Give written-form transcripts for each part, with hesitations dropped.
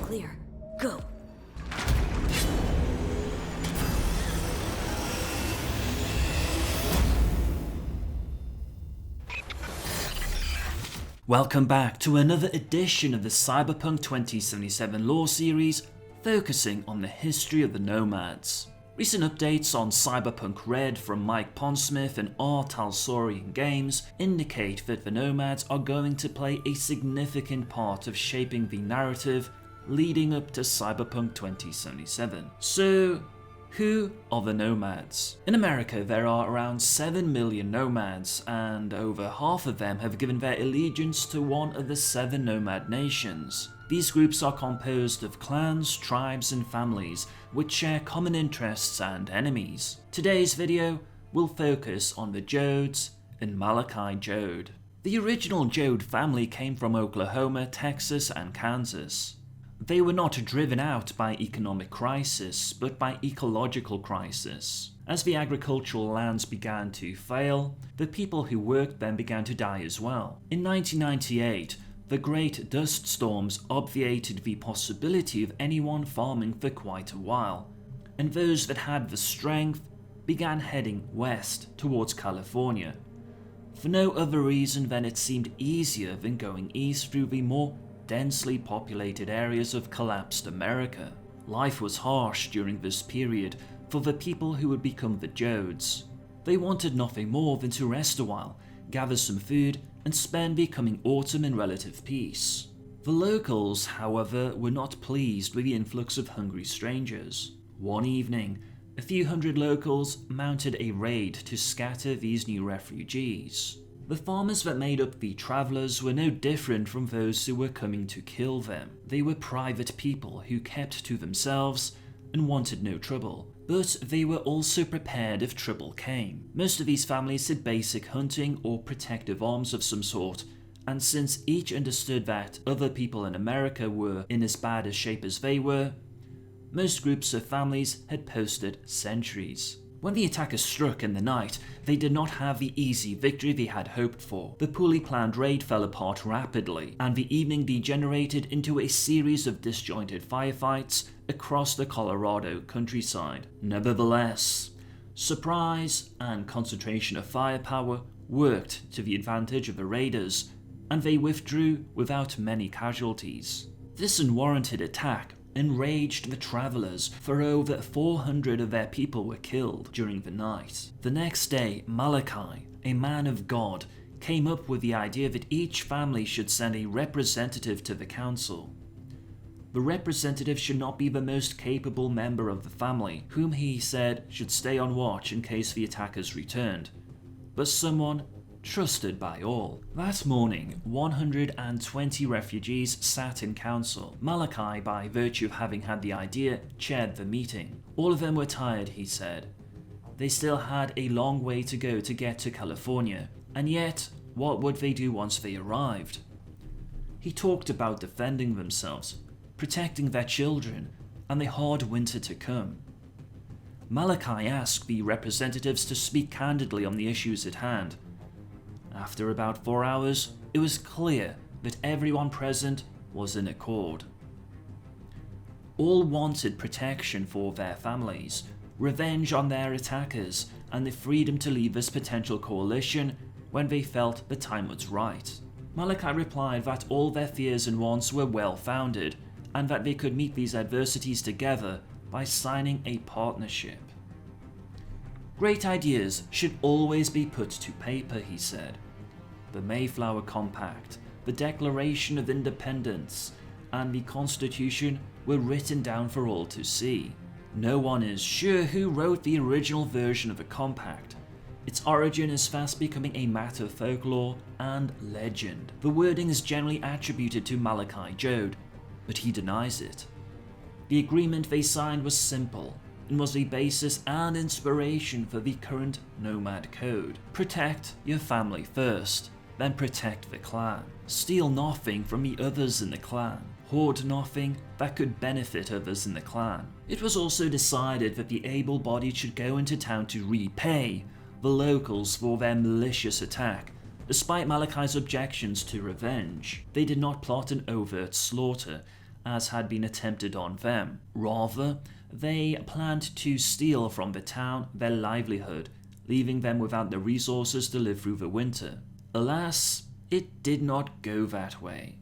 clear. Go. Welcome back to another edition of the Cyberpunk 2077 lore series, focusing on the history of the Nomads. Recent updates on Cyberpunk Red from Mike Pondsmith and R. Talsorian Games indicate that the Nomads are going to play a significant part of shaping the narrative leading up to Cyberpunk 2077. So, who are the Nomads? In America, there are around 7 million Nomads, and over half of them have given their allegiance to one of the 7 Nomad nations. These groups are composed of clans, tribes, and families which share common interests and enemies. Today's video will focus on the Jodes and Malachi Jode. The original Jode family came from Oklahoma, Texas, and Kansas. They were not driven out by economic crisis, but by ecological crisis. As the agricultural lands began to fail, the people who worked them began to die as well. In 1998, the great dust storms obviated the possibility of anyone farming for quite a while, and those that had the strength began heading west towards California, for no other reason than it seemed easier than going east through the more densely populated areas of collapsed America. Life was harsh during this period for the people who would become the Jodes. They wanted nothing more than to rest a while, gather some food, and spend the coming autumn in relative peace. The locals, however, were not pleased with the influx of hungry strangers. One evening, a few hundred locals mounted a raid to scatter these new refugees. The farmers that made up the travelers were no different from those who were coming to kill them. They were private people who kept to themselves and wanted no trouble, but they were also prepared if trouble came. Most of these families had basic hunting or protective arms of some sort, and since each understood that other people in America were in as bad a shape as they were, most groups of families had posted sentries. When the attackers struck in the night, they did not have the easy victory they had hoped for. The poorly planned raid fell apart rapidly, and the evening degenerated into a series of disjointed firefights across the Colorado countryside. Nevertheless, surprise and concentration of firepower worked to the advantage of the raiders, and they withdrew without many casualties. This unwarranted attack enraged the travelers, for over 400 of their people were killed during the night. The next day, Malachi, a man of God, came up with the idea that each family should send a representative to the council. The representative should not be the most capable member of the family, whom he said should stay on watch in case the attackers returned, but someone trusted by all. That morning, 120 refugees sat in council. Malachi, by virtue of having had the idea, chaired the meeting. All of them were tired, he said. They still had a long way to go to get to California, and yet, what would they do once they arrived? He talked about defending themselves, protecting their children, and the hard winter to come. Malachi asked the representatives to speak candidly on the issues at hand. After about 4 hours, it was clear that everyone present was in accord. All wanted protection for their families, revenge on their attackers, and the freedom to leave this potential coalition when they felt the time was right. Malachi replied that all their fears and wants were well-founded, and that they could meet these adversities together by signing a partnership. Great ideas should always be put to paper, he said. The Mayflower Compact, the Declaration of Independence, and the Constitution were written down for all to see. No one is sure who wrote the original version of the compact. Its origin is fast becoming a matter of folklore and legend. The wording is generally attributed to Malachi Jode, but he denies it. The agreement they signed was simple, and was the basis and inspiration for the current Nomad Code. Protect your family first, then protect the clan. Steal nothing from the others in the clan. Hoard nothing that could benefit others in the clan. It was also decided that the able-bodied should go into town to repay the locals for their malicious attack. Despite Malachi's objections to revenge, they did not plot an overt slaughter, as had been attempted on them. Rather, they planned to steal from the town their livelihood, leaving them without the resources to live through the winter. Alas, it did not go that way.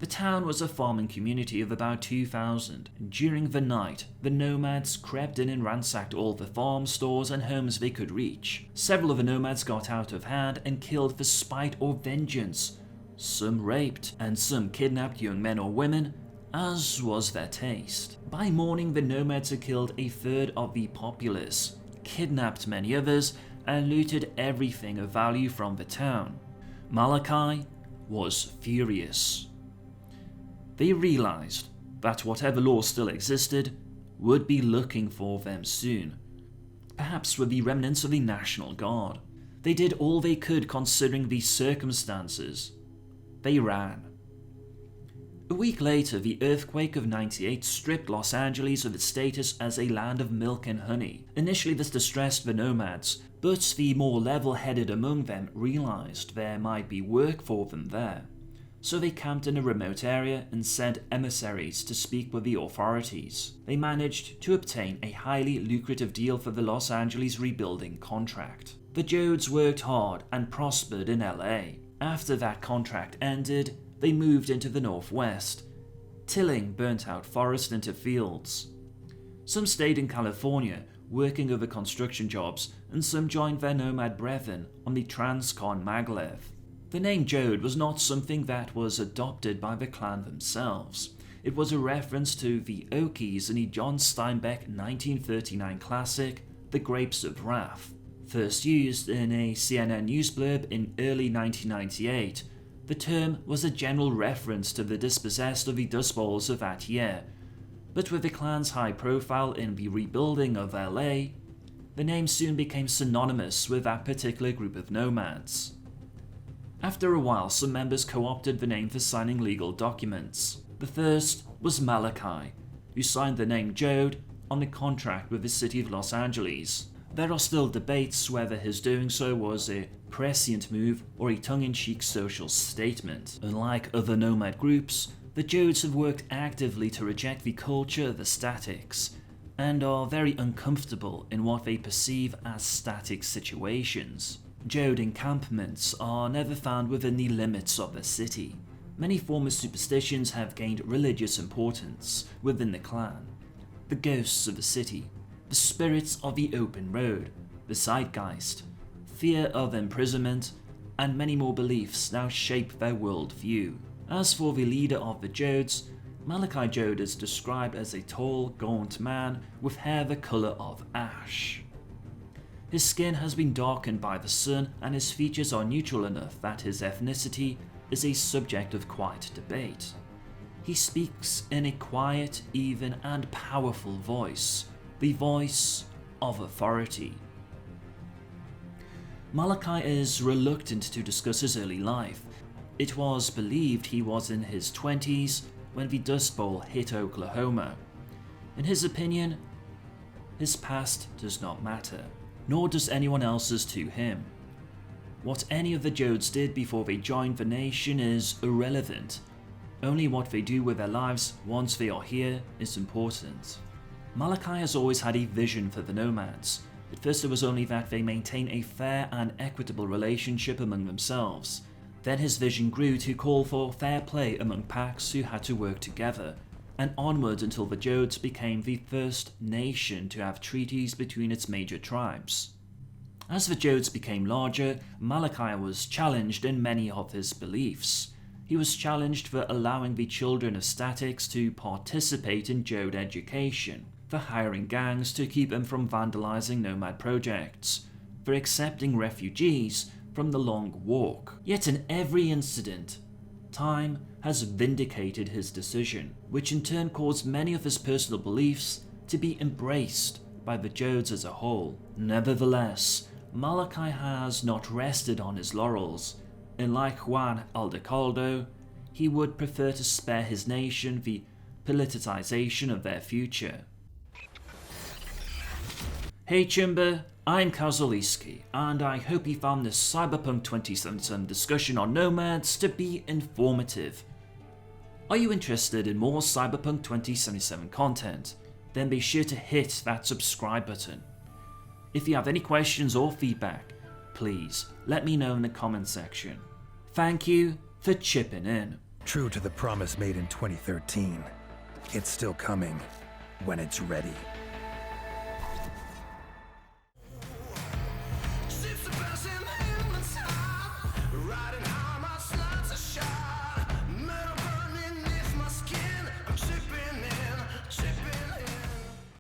The town was a farming community of about 2,000. During the night, the Nomads crept in and ransacked all the farms, stores and homes they could reach. Several of the Nomads got out of hand and killed for spite or vengeance. Some raped, and some kidnapped young men or women, as was their taste. By morning, the Nomads had killed a third of the populace, kidnapped many others, and looted everything of value from the town. Malachi was furious. They realized that whatever law still existed would be looking for them soon, perhaps with the remnants of the National Guard. They did all they could considering the circumstances. They ran. A week later, the earthquake of '98 stripped Los Angeles of its status as a land of milk and honey. Initially this distressed the Nomads, but the more level-headed among them realized there might be work for them there. So they camped in a remote area and sent emissaries to speak with the authorities. They managed to obtain a highly lucrative deal for the Los Angeles rebuilding contract. The Jodes worked hard and prospered in LA. After that contract ended, they moved into the Northwest, tilling burnt-out forest into fields. Some stayed in California, working other construction jobs, and some joined their nomad brethren on the Transcon Maglev. The name Jode was not something that was adopted by the clan themselves. It was a reference to the Okies in the John Steinbeck 1939 classic, The Grapes of Wrath. First used in a CNN news blurb in early 1998, the term was a general reference to the dispossessed of the Dust Bowls of that year, but with the clan's high profile in the rebuilding of LA, the name soon became synonymous with that particular group of nomads. After a while, some members co-opted the name for signing legal documents. The first was Malachi, who signed the name Jode on the contract with the city of Los Angeles. There are still debates whether his doing so was a prescient move or a tongue-in-cheek social statement. Unlike other nomad groups, the Jodes have worked actively to reject the culture of the statics, and are very uncomfortable in what they perceive as static situations. Jode encampments are never found within the limits of the city. Many former superstitions have gained religious importance within the clan. The ghosts of the city, the spirits of the open road, the zeitgeist, fear of imprisonment, and many more beliefs now shape their worldview. As for the leader of the Jodes, Malachi Jode is described as a tall, gaunt man with hair the colour of ash. His skin has been darkened by the sun, and his features are neutral enough that his ethnicity is a subject of quiet debate. He speaks in a quiet, even, and powerful voice, the voice of authority. Malachi is reluctant to discuss his early life. It was believed he was in his 20s when the Dust Bowl hit Oklahoma. In his opinion, his past does not matter, nor does anyone else's to him. What any of the Jodes did before they joined the nation is irrelevant. Only what they do with their lives once they are here is important. Malachi has always had a vision for the Nomads. At first it was only that they maintain a fair and equitable relationship among themselves. Then his vision grew to call for fair play among packs who had to work together, and onward until the Jodes became the first nation to have treaties between its major tribes. As the Jodes became larger, Malachi was challenged in many of his beliefs. He was challenged for allowing the children of statics to participate in Jode education, for hiring gangs to keep them from vandalizing nomad projects, for accepting refugees from the Long Walk. Yet in every incident, time has vindicated his decision, which in turn caused many of his personal beliefs to be embraced by the Jodes as a whole. Nevertheless, Malachi has not rested on his laurels, and like Juan Aldecaldo, he would prefer to spare his nation the politicization of their future. Hey Chimber, I'm Kazuliski, and I hope you found this Cyberpunk 2077 discussion on Nomads to be informative. Are you interested in more Cyberpunk 2077 content? Then be sure to hit that subscribe button. If you have any questions or feedback, please let me know in the comment section. Thank you for chipping in. True to the promise made in 2013, it's still coming when it's ready.